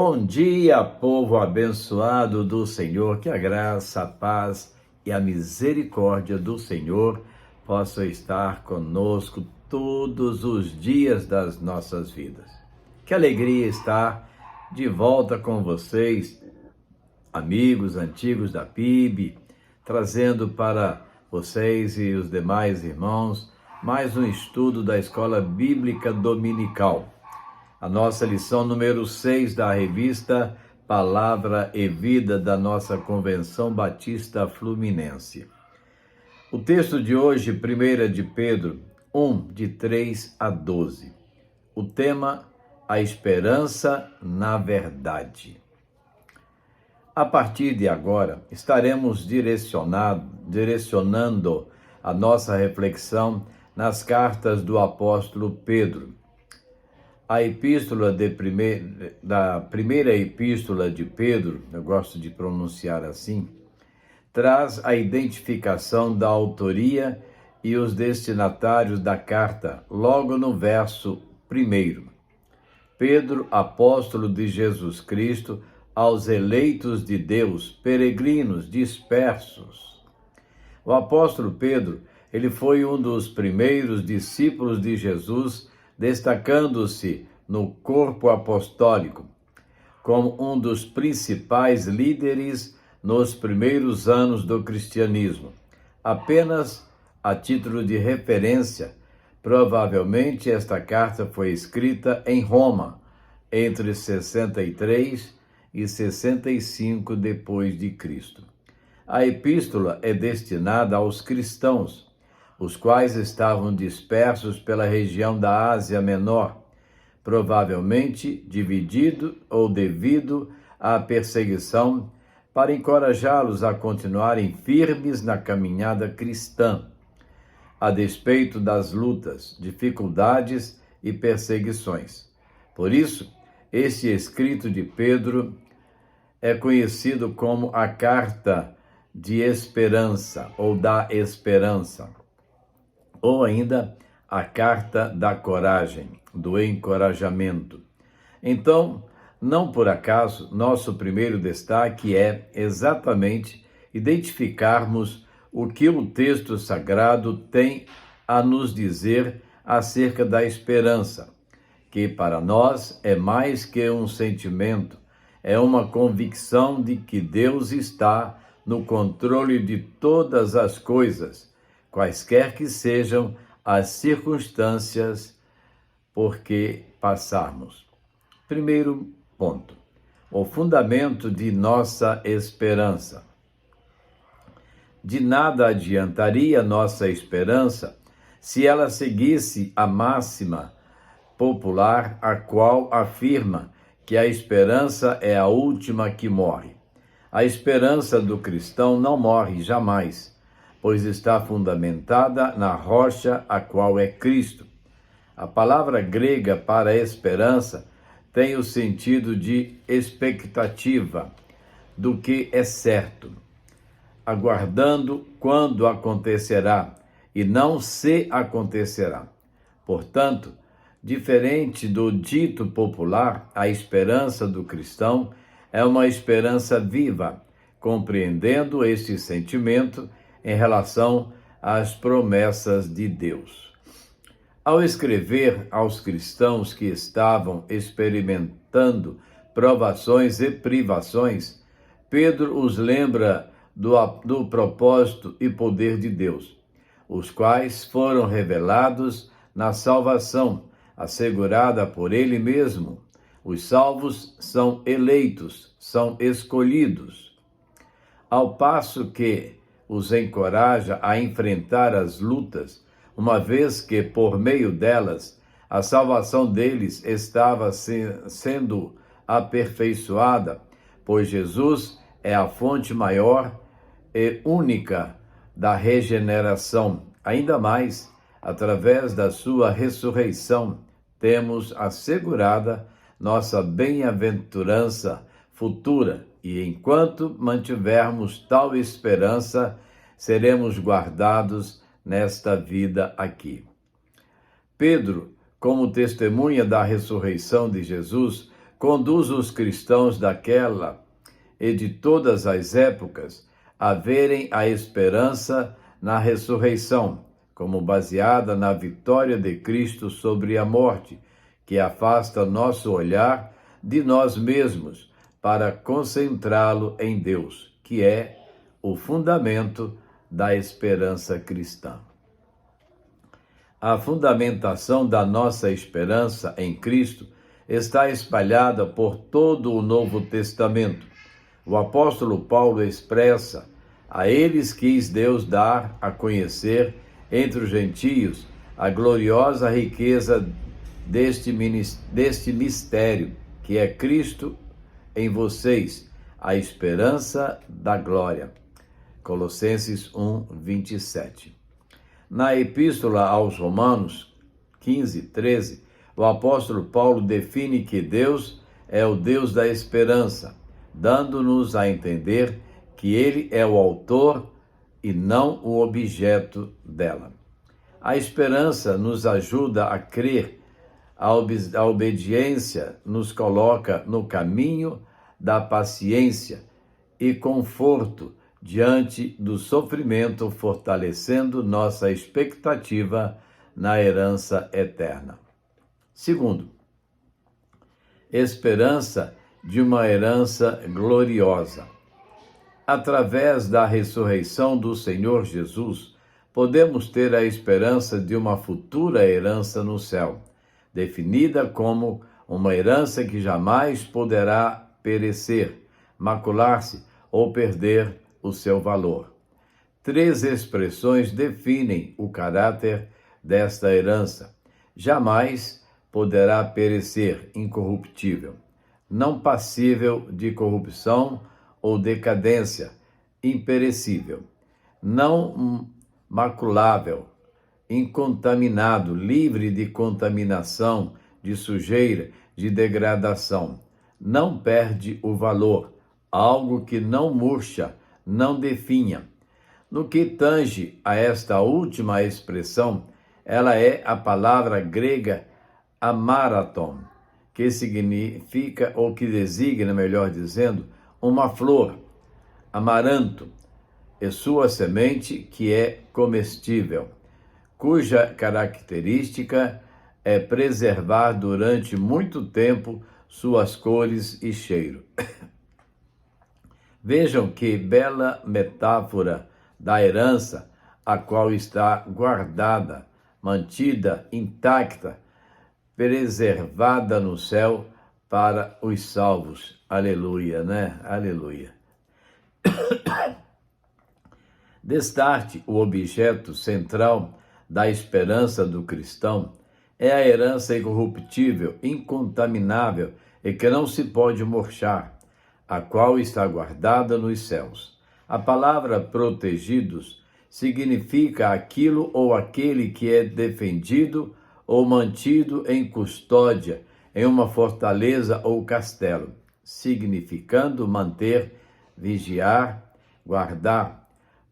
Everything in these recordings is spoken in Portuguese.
Bom dia, povo abençoado do Senhor, que a graça, a paz e a misericórdia do Senhor possam estar conosco todos os dias das nossas vidas. Que alegria estar de volta com vocês, amigos antigos da PIB, trazendo para vocês e os demais irmãos mais um estudo da Escola Bíblica Dominical. A nossa lição número 6 da revista Palavra e Vida da nossa Convenção Batista Fluminense. O texto de hoje, 1 de Pedro 1, de 3 a 12. O tema, a esperança na verdade. A partir de agora, estaremos direcionando a nossa reflexão nas cartas do apóstolo Pedro. A primeira epístola de Pedro, eu gosto de pronunciar assim, traz a identificação da autoria e os destinatários da carta, logo no verso 1. Pedro, apóstolo de Jesus Cristo, aos eleitos de Deus, peregrinos dispersos. O apóstolo Pedro, ele foi um dos primeiros discípulos de Jesus, destacando-se no corpo apostólico, como um dos principais líderes nos primeiros anos do cristianismo. Apenas a título de referência, provavelmente esta carta foi escrita em Roma, entre 63 e 65 depois de Cristo. A epístola é destinada aos cristãos, os quais estavam dispersos pela região da Ásia Menor, provavelmente dividido ou devido à perseguição, para encorajá-los a continuarem firmes na caminhada cristã, a despeito das lutas, dificuldades e perseguições. Por isso, este escrito de Pedro é conhecido como a Carta de Esperança ou da Esperança, ou ainda a Carta da Coragem, do Encorajamento. Então, não por acaso, nosso primeiro destaque é exatamente identificarmos o que o texto sagrado tem a nos dizer acerca da esperança, que para nós é mais que um sentimento, é uma convicção de que Deus está no controle de todas as coisas, quaisquer que sejam as circunstâncias por que passarmos. Primeiro ponto, o fundamento de nossa esperança. De nada adiantaria nossa esperança se ela seguisse a máxima popular, a qual afirma que a esperança é a última que morre. A esperança do cristão não morre jamais, pois está fundamentada na rocha, a qual é Cristo. A palavra grega para esperança tem o sentido de expectativa do que é certo, aguardando quando acontecerá e não se acontecerá. Portanto, diferente do dito popular, a esperança do cristão é uma esperança viva, compreendendo este sentimento em relação às promessas de Deus. Ao escrever aos cristãos que estavam experimentando provações e privações, Pedro os lembra do propósito e poder de Deus, os quais foram revelados na salvação, assegurada por Ele mesmo. Os salvos são eleitos, são escolhidos. Ao passo que os encoraja a enfrentar as lutas, uma vez que, por meio delas, a salvação deles estava sendo aperfeiçoada, pois Jesus é a fonte maior e única da regeneração. Ainda mais, através da sua ressurreição, temos assegurada nossa bem-aventurança futura, e enquanto mantivermos tal esperança, seremos guardados nesta vida aqui. Pedro, como testemunha da ressurreição de Jesus, conduz os cristãos daquela e de todas as épocas a verem a esperança na ressurreição, como baseada na vitória de Cristo sobre a morte, que afasta nosso olhar de nós mesmos para concentrá-lo em Deus, que é o fundamento da esperança cristã. A fundamentação da nossa esperança em Cristo está espalhada por todo o Novo Testamento. O apóstolo Paulo expressa: a eles quis Deus dar a conhecer entre os gentios a gloriosa riqueza deste mistério, que é Cristo em vocês, a esperança da glória. Colossenses 1, 27. Na Epístola aos Romanos 15, 13, o apóstolo Paulo define que Deus é o Deus da esperança, dando-nos a entender que Ele é o autor e não o objeto dela. A esperança nos ajuda a crer, a obediência nos coloca no caminho da paciência e conforto diante do sofrimento, fortalecendo nossa expectativa na herança eterna. Segundo, esperança de uma herança gloriosa. Através da ressurreição do Senhor Jesus, podemos ter a esperança de uma futura herança no céu, definida como uma herança que jamais poderá perecer, macular-se ou perder o seu valor. 3 expressões definem o caráter desta herança. Jamais poderá perecer, incorruptível, não passível de corrupção ou decadência, imperecível, não maculável, incontaminado, livre de contaminação, de sujeira, de degradação, não perde o valor, algo que não murcha, não definha. No que tange a esta última expressão, ela é a palavra grega amaraton, que significa, ou que designa, melhor dizendo, uma flor, amaranto, e sua semente que é comestível, cuja característica é preservar durante muito tempo suas cores e cheiro. Vejam que bela metáfora da herança, a qual está guardada, mantida, intacta, preservada no céu para os salvos. Aleluia, né? Aleluia. Destarte, o objeto central da esperança do cristão é a herança incorruptível, incontaminável e que não se pode murchar, a qual está guardada nos céus. A palavra protegidos significa aquilo ou aquele que é defendido ou mantido em custódia em uma fortaleza ou castelo, significando manter, vigiar, guardar.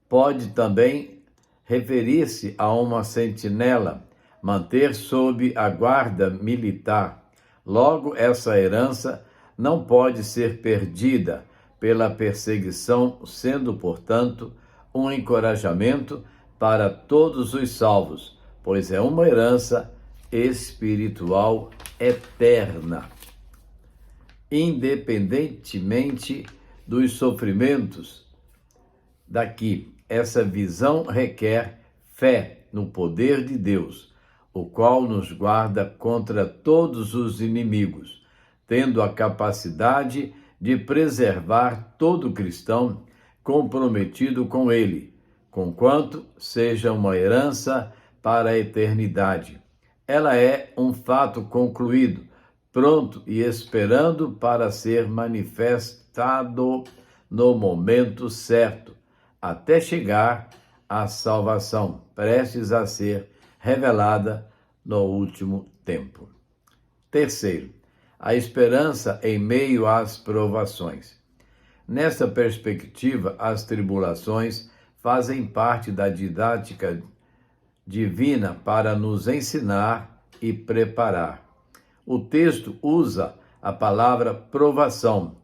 Pode também referir-se a uma sentinela, manter sob a guarda militar. Logo, essa herança não pode ser perdida pela perseguição, sendo, portanto, um encorajamento para todos os salvos, pois é uma herança espiritual eterna. Independentemente dos sofrimentos daqui, essa visão requer fé no poder de Deus, o qual nos guarda contra todos os inimigos, tendo a capacidade de preservar todo cristão comprometido com ele, conquanto seja uma herança para a eternidade. Ela é um fato concluído, pronto e esperando para ser manifestado no momento certo, até chegar à salvação, prestes a ser revelada no último tempo. Terceiro, a esperança em meio às provações. Nesta perspectiva, as tribulações fazem parte da didática divina para nos ensinar e preparar. O texto usa a palavra provação,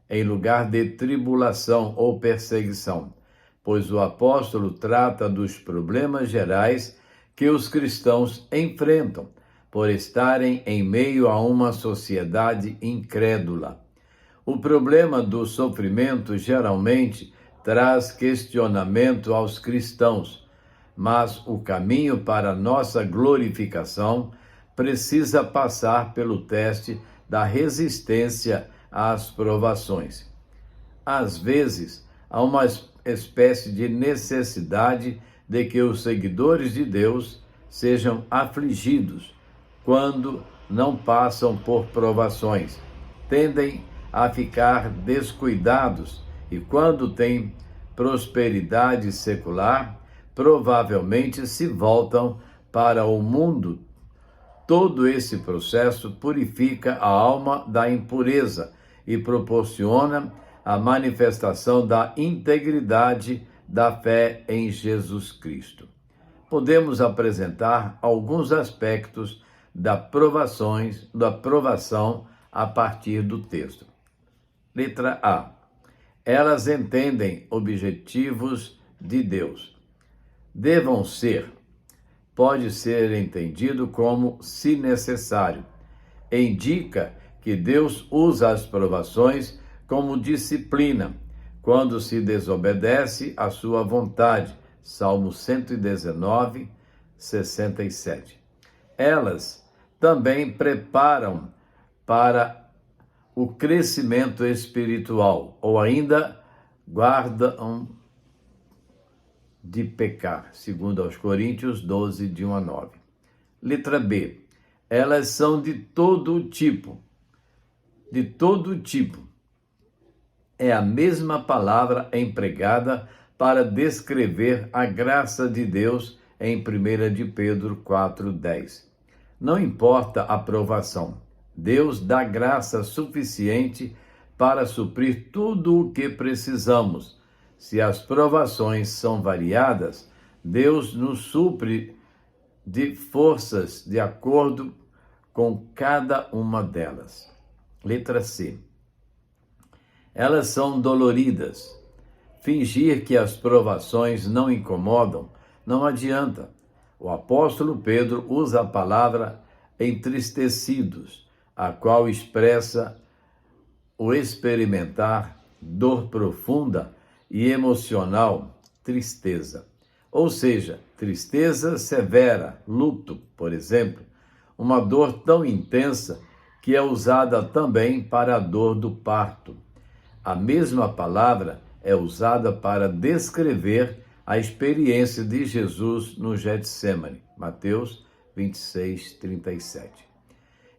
em lugar de tribulação ou perseguição, pois o apóstolo trata dos problemas gerais que os cristãos enfrentam por estarem em meio a uma sociedade incrédula. O problema do sofrimento geralmente traz questionamento aos cristãos, mas o caminho para nossa glorificação precisa passar pelo teste da resistência às provações. Às vezes, há uma espécie de necessidade de que os seguidores de Deus sejam afligidos quando não passam por provações. Tendem a ficar descuidados e, quando têm prosperidade secular, provavelmente se voltam para o mundo. Todo esse processo purifica a alma da impureza e proporciona a manifestação da integridade da fé em Jesus Cristo. Podemos apresentar alguns aspectos da provação a partir do texto. Letra A. Elas entendem objetivos de Deus. Devam ser, pode ser entendido como se necessário. Indica que Deus usa as provações como disciplina quando se desobedece à sua vontade. Salmo 119, 67. Elas também preparam para o crescimento espiritual, ou ainda guardam de pecar, segundo aos Coríntios 12, de 1 a 9. Letra B. Elas são de todo tipo. De todo tipo. É a mesma palavra empregada para descrever a graça de Deus em 1 de Pedro 4:10. Não importa a provação, Deus dá graça suficiente para suprir tudo o que precisamos. Se as provações são variadas, Deus nos supre de forças de acordo com cada uma delas. Letra C. Elas são doloridas. Fingir que as provações não incomodam não adianta. O apóstolo Pedro usa a palavra entristecidos, a qual expressa o experimentar dor profunda e emocional, tristeza. Ou seja, tristeza severa, luto, por exemplo, uma dor tão intensa que é usada também para a dor do parto. A mesma palavra é usada para descrever a experiência de Jesus no Getsêmani, Mateus 26, 37.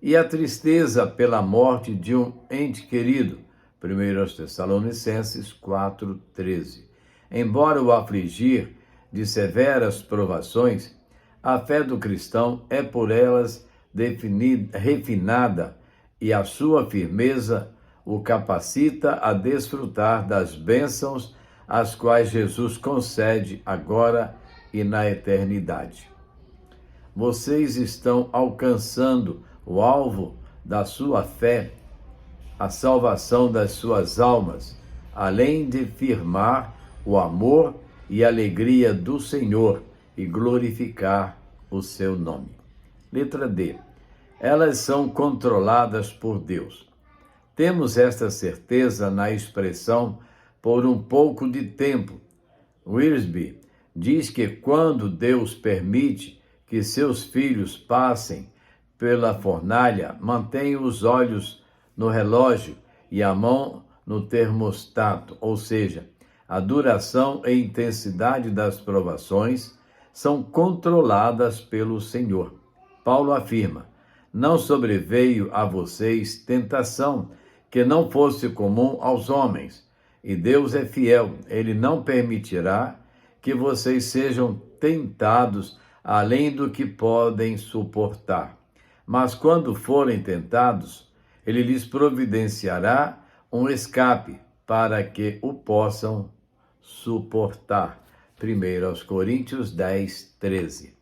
E a tristeza pela morte de um ente querido, 1 Tessalonicenses 4, 13. Embora o afligir de severas provações, a fé do cristão é por elas refinada e a sua firmeza o capacita a desfrutar das bênçãos as quais Jesus concede agora e na eternidade. Vocês estão alcançando o alvo da sua fé, a salvação das suas almas, além de firmar o amor e alegria do Senhor e glorificar o seu nome. Letra D. Elas são controladas por Deus. Temos esta certeza na expressão por um pouco de tempo. Wiersbe diz que quando Deus permite que seus filhos passem pela fornalha, mantém os olhos no relógio e a mão no termostato, ou seja, a duração e intensidade das provações são controladas pelo Senhor. Paulo afirma: não sobreveio a vocês tentação que não fosse comum aos homens, e Deus é fiel, ele não permitirá que vocês sejam tentados além do que podem suportar. Mas quando forem tentados, ele lhes providenciará um escape para que o possam suportar. 1 Coríntios 10, 13.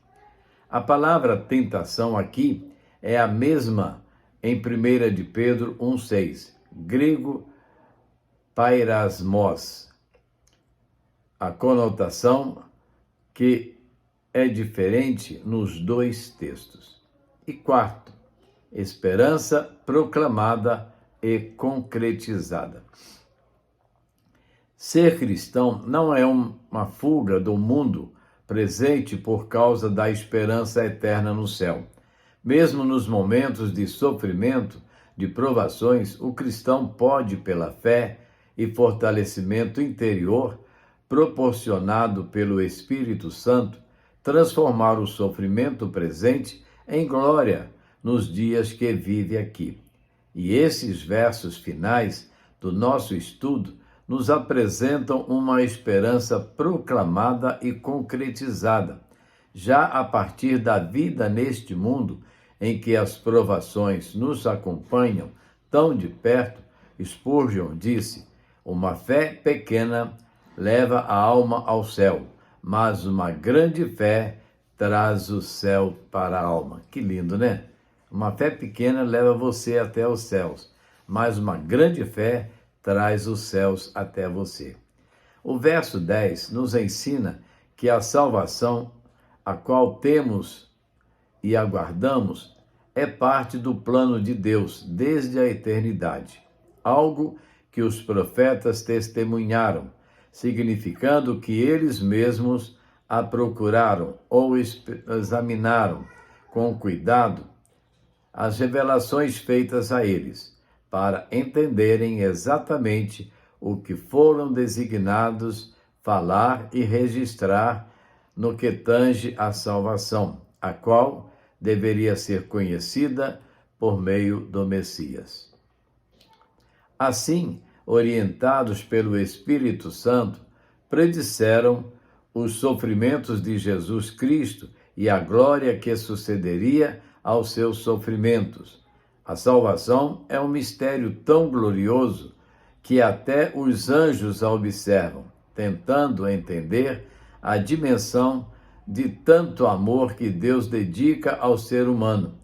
A palavra tentação aqui é a mesma em 1 de Pedro 1,6, grego pairasmos, a conotação que é diferente nos dois textos. E quarto, esperança proclamada e concretizada. Ser cristão não é uma fuga do mundo presente por causa da esperança eterna no céu. Mesmo nos momentos de sofrimento, de provações, o cristão pode, pela fé e fortalecimento interior proporcionado pelo Espírito Santo, transformar o sofrimento presente em glória nos dias que vive aqui. E esses versos finais do nosso estudo nos apresentam uma esperança proclamada e concretizada, já a partir da vida neste mundo em que as provações nos acompanham tão de perto. Spurgeon disse: uma fé pequena leva a alma ao céu, mas uma grande fé traz o céu para a alma. Que lindo, né? Uma fé pequena leva você até os céus, mas uma grande fé traz os céus até você. O verso 10 nos ensina que a salvação, a qual temos e aguardamos, é parte do plano de Deus desde a eternidade, algo que os profetas testemunharam, significando que eles mesmos a procuraram ou examinaram com cuidado as revelações feitas a eles, para entenderem exatamente o que foram designados falar e registrar no que tange à salvação, a qual deveria ser conhecida por meio do Messias. Assim, orientados pelo Espírito Santo, predisseram os sofrimentos de Jesus Cristo e a glória que sucederia aos seus sofrimentos. A salvação é um mistério tão glorioso que até os anjos a observam, tentando entender a dimensão de tanto amor que Deus dedica ao ser humano.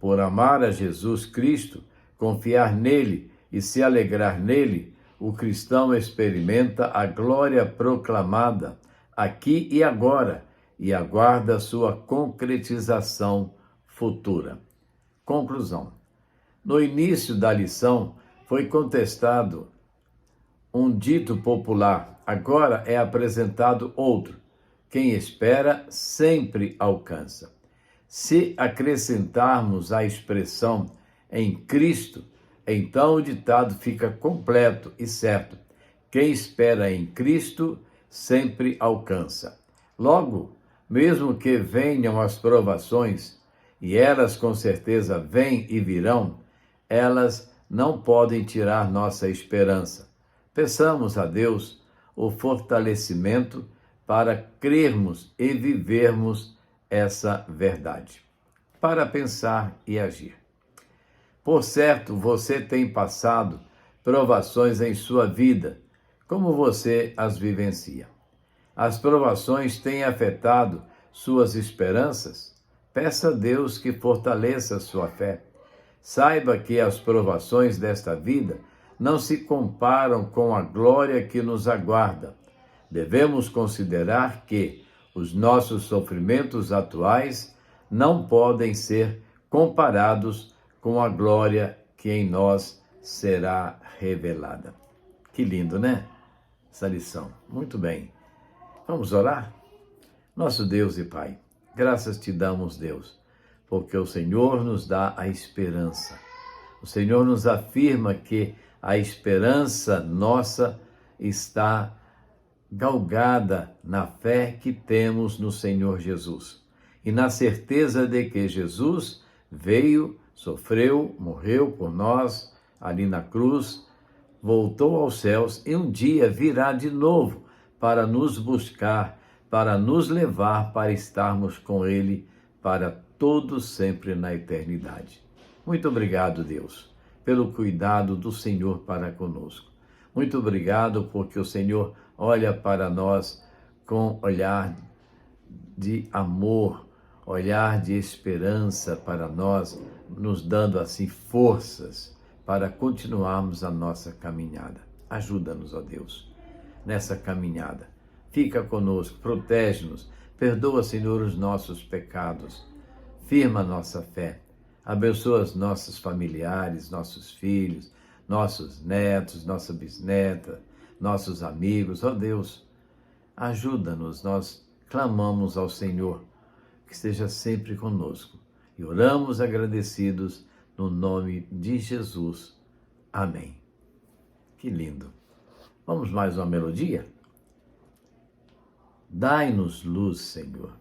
Por amar a Jesus Cristo, confiar nele e se alegrar nele, o cristão experimenta a glória proclamada aqui e agora e aguarda sua concretização futura. Conclusão. No início da lição foi contestado um dito popular, agora é apresentado outro: quem espera sempre alcança. Se acrescentarmos a expressão em Cristo, então o ditado fica completo e certo: quem espera em Cristo sempre alcança. Logo, mesmo que venham as provações, e elas com certeza vêm e virão, elas não podem tirar nossa esperança. Peçamos a Deus o fortalecimento para crermos e vivermos essa verdade. Para pensar e agir. Por certo, você tem passado provações em sua vida. Como você as vivencia? As provações têm afetado suas esperanças? Peça a Deus que fortaleça sua fé. Saiba que as provações desta vida não se comparam com a glória que nos aguarda. Devemos considerar que os nossos sofrimentos atuais não podem ser comparados com a glória que em nós será revelada. Que lindo, né? Essa lição. Muito bem. Vamos orar? Nosso Deus e Pai, graças te damos, Deus, porque o Senhor nos dá a esperança. O Senhor nos afirma que a esperança nossa está galgada na fé que temos no Senhor Jesus e na certeza de que Jesus veio, sofreu, morreu por nós ali na cruz, voltou aos céus e um dia virá de novo para nos buscar, para nos levar para estarmos com Ele para todo sempre na eternidade. Muito obrigado, Deus, pelo cuidado do Senhor para conosco. Muito obrigado porque o Senhor olha para nós com olhar de amor, olhar de esperança para nós, nos dando assim forças para continuarmos a nossa caminhada. Ajuda-nos, ó Deus, nessa caminhada. Fica conosco, protege-nos, perdoa, Senhor, os nossos pecados, firma a nossa fé, abençoa os nossos familiares, nossos filhos, nossos netos, nossa bisneta, nossos amigos, ó Deus, ajuda-nos, nós clamamos ao Senhor, que esteja sempre conosco, e oramos agradecidos no nome de Jesus. Amém. Que lindo. Vamos mais uma melodia? Dai-nos luz, Senhor.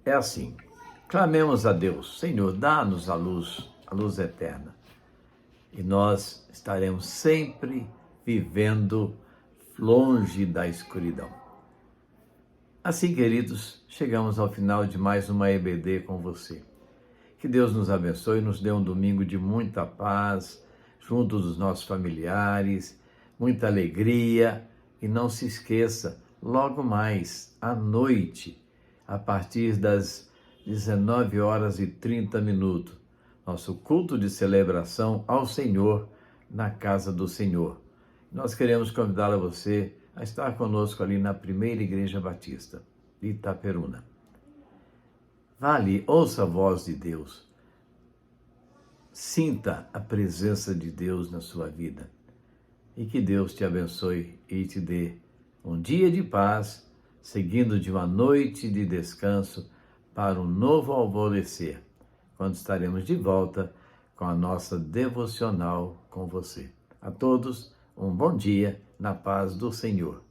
É assim, clamemos a Deus, Senhor, dá-nos a luz eterna, e nós estaremos sempre vivendo longe da escuridão. Assim, queridos, chegamos ao final de mais uma EBD com você. Que Deus nos abençoe e nos dê um domingo de muita paz, junto dos nossos familiares, muita alegria, e não se esqueça, logo mais, à noite, a partir das 19h30, nosso culto de celebração ao Senhor na casa do Senhor. Nós queremos convidar a você a estar conosco ali na Primeira Igreja Batista, de Itaperuna. Vá ali, ouça a voz de Deus, sinta a presença de Deus na sua vida, e que Deus te abençoe e te dê um dia de paz, seguindo de uma noite de descanso para um novo alvorecer, quando estaremos de volta com a nossa devocional com você. A todos, um bom dia na paz do Senhor.